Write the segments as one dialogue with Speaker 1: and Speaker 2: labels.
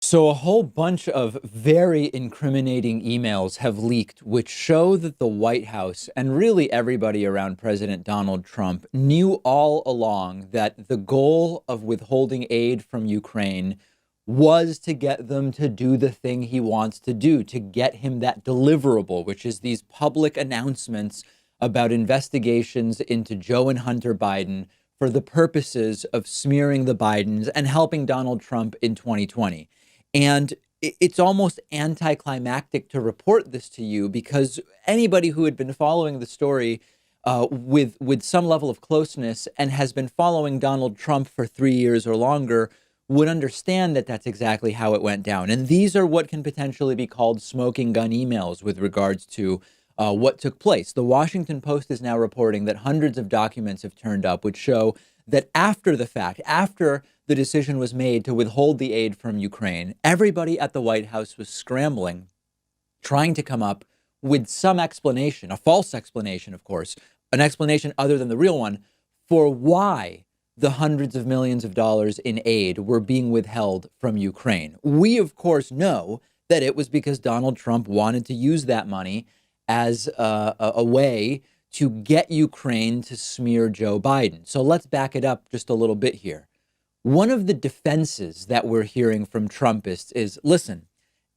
Speaker 1: So, a whole bunch of very incriminating emails have leaked, which show that the White House and really everybody around President Donald Trump knew all along that the goal of withholding aid from Ukraine was to get them to do the thing he wants to do, to get him that deliverable, which is these public announcements about investigations into Joe and Hunter Biden for the purposes of smearing the Bidens and helping Donald Trump in 2020. And it's almost anticlimactic to report this to you because anybody who had been following the story with some level of closeness and has been following Donald Trump for 3 years or longer would understand that that's exactly how it went down. And these are what can potentially be called smoking gun emails with regards to what took place. The Washington Post is now reporting that hundreds of documents have turned up, which show that after the fact, after the decision was made to withhold the aid from Ukraine, everybody at the White House was scrambling, trying to come up with some explanation, a false explanation, of course, an explanation other than the real one, for why the hundreds of millions of dollars in aid were being withheld from Ukraine. We, of course, know that it was because Donald Trump wanted to use that money as a way to get Ukraine to smear Joe Biden. So let's back it up just a little bit here. One of the defenses that we're hearing from Trumpists is, listen,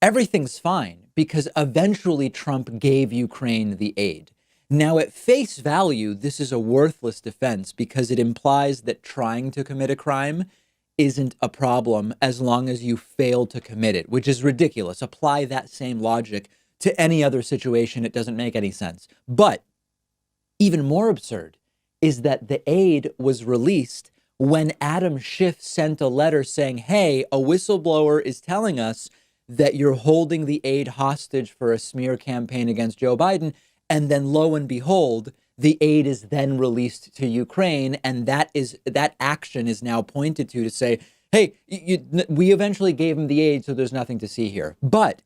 Speaker 1: everything's fine because eventually Trump gave Ukraine the aid. Now, at face value, this is a worthless defense because it implies that trying to commit a crime isn't a problem as long as you fail to commit it, which is ridiculous. Apply that same logic to any other situation. It doesn't make any sense. But even more absurd is that the aid was released when Adam Schiff sent a letter saying, hey, a whistleblower is telling us that you're holding the aid hostage for a smear campaign against Joe Biden. And then lo and behold, the aid is then released to Ukraine. And that action is now pointed to say, hey, we eventually gave him the aid, so there's nothing to see here. But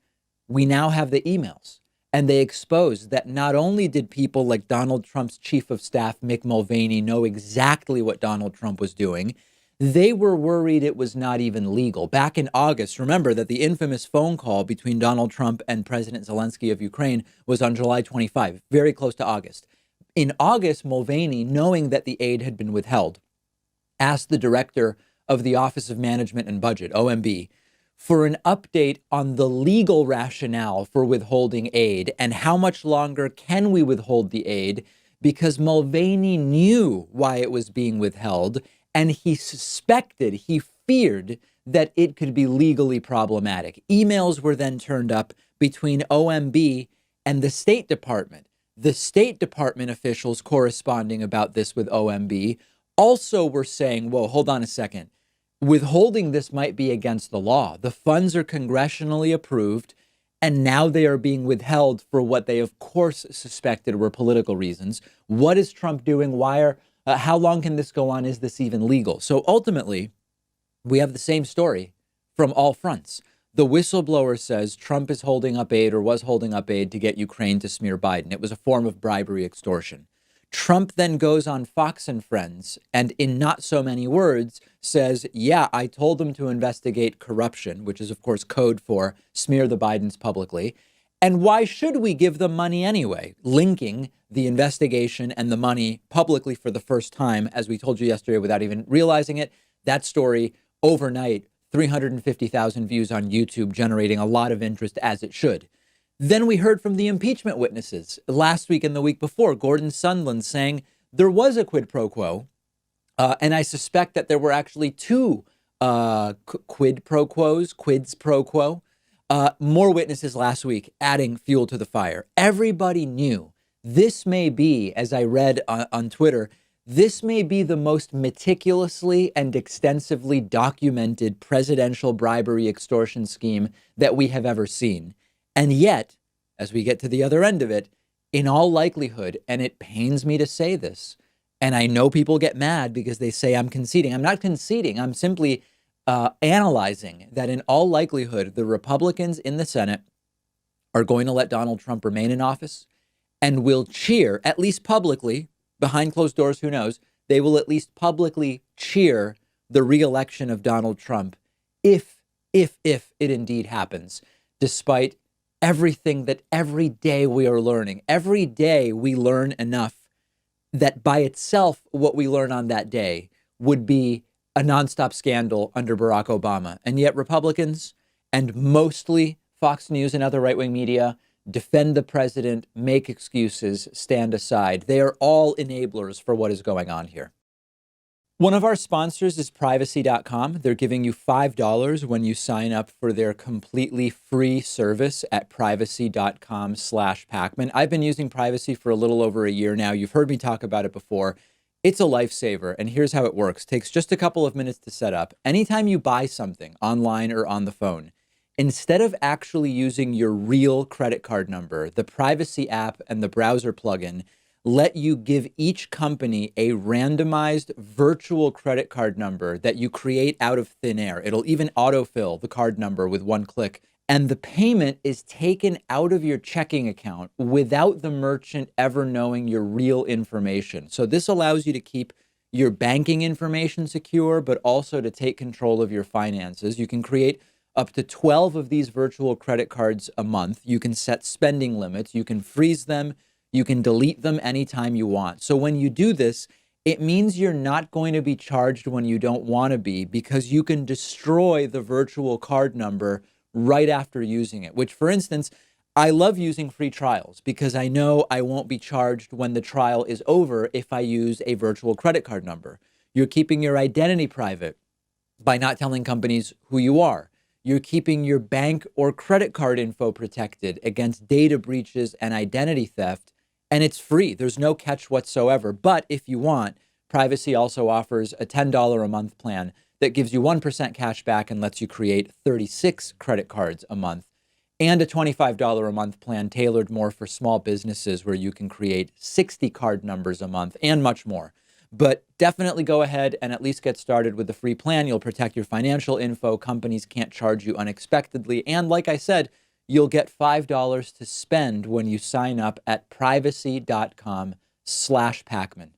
Speaker 1: we now have the emails. And they exposed that not only did people like Donald Trump's chief of staff, Mick Mulvaney, know exactly what Donald Trump was doing, they were worried it was not even legal. Back in August, remember that the infamous phone call between Donald Trump and President Zelensky of Ukraine was on July 25, very close to August. In August, Mulvaney, knowing that the aid had been withheld, asked the director of the Office of Management and Budget, OMB, for an update on the legal rationale for withholding aid and how much longer can we withhold the aid, because Mulvaney knew why it was being withheld and he suspected, he feared that it could be legally problematic. Emails were then turned up between OMB and the State Department. The State Department officials corresponding about this with OMB also were saying, whoa, hold on a second. Withholding this might be against the law. The funds are congressionally approved, and now they are being withheld for what they, of course, suspected were political reasons. What is Trump doing? How long can this go on? Is this even legal? So ultimately, we have the same story from all fronts. The whistleblower says Trump is holding up aid or was holding up aid to get Ukraine to smear Biden. It was a form of bribery extortion. Trump then goes on Fox and Friends and in not so many words says, yeah, I told them to investigate corruption, which is, of course, code for smear the Bidens publicly. And why should we give them money anyway? Linking the investigation and the money publicly for the first time, as we told you yesterday, without even realizing it. That story overnight, 350,000 views on YouTube, generating a lot of interest, as it should. Then we heard from the impeachment witnesses last week and the week before, Gordon Sondland saying there was a quid pro quo. And I suspect that there were actually two quids pro quo. More witnesses last week adding fuel to the fire. Everybody knew this may be, as I read on Twitter, this may be the most meticulously and extensively documented presidential bribery extortion scheme that we have ever seen. And yet, as we get to the other end of it, in all likelihood, and it pains me to say this, and I know people get mad because they say I'm conceding. I'm not conceding. I'm simply analyzing that in all likelihood, the Republicans in the Senate are going to let Donald Trump remain in office and will cheer, at least publicly, behind closed doors, who knows, they will at least publicly cheer the reelection of Donald Trump if if it indeed happens, despite everything that every day we are learning. Every day we learn enough that by itself, what we learn on that day would be a nonstop scandal under Barack Obama. And yet Republicans, and mostly Fox News and other right-wing media, defend the president, make excuses, stand aside. They are all enablers for what is going on here. One of our sponsors is privacy.com. They're giving you $5 when you sign up for their completely free service at privacy.com/Pakman. I've been using Privacy for a little over a year now. You've heard me talk about it before. It's a lifesaver, and here's how it works. It takes just a couple of minutes to set up. Anytime you buy something online or on the phone, instead of actually using your real credit card number, the Privacy app and the browser plugin let you give each company a randomized virtual credit card number that you create out of thin air. It'll even autofill the card number with one click. And the payment is taken out of your checking account without the merchant ever knowing your real information. So this allows you to keep your banking information secure, but also to take control of your finances. You can create up to 12 of these virtual credit cards a month. You can set spending limits. You can freeze them. You can delete them anytime you want. So when you do this, it means you're not going to be charged when you don't want to be, because you can destroy the virtual card number right after using it, which, for instance, I love using free trials because I know I won't be charged when the trial is over if I use a virtual credit card number. You're keeping your identity private by not telling companies who you are. You're keeping your bank or credit card info protected against data breaches and identity theft. And it's free. There's no catch whatsoever. But if you want, Privacy also offers a $10 a month plan that gives you 1% cash back and lets you create 36 credit cards a month, and a $25 a month plan tailored more for small businesses where you can create 60 card numbers a month and much more. But definitely go ahead and at least get started with the free plan. You'll protect your financial info. Companies can't charge you unexpectedly. And like I said, you'll get $5 to spend when you sign up at privacy.com/Pakman.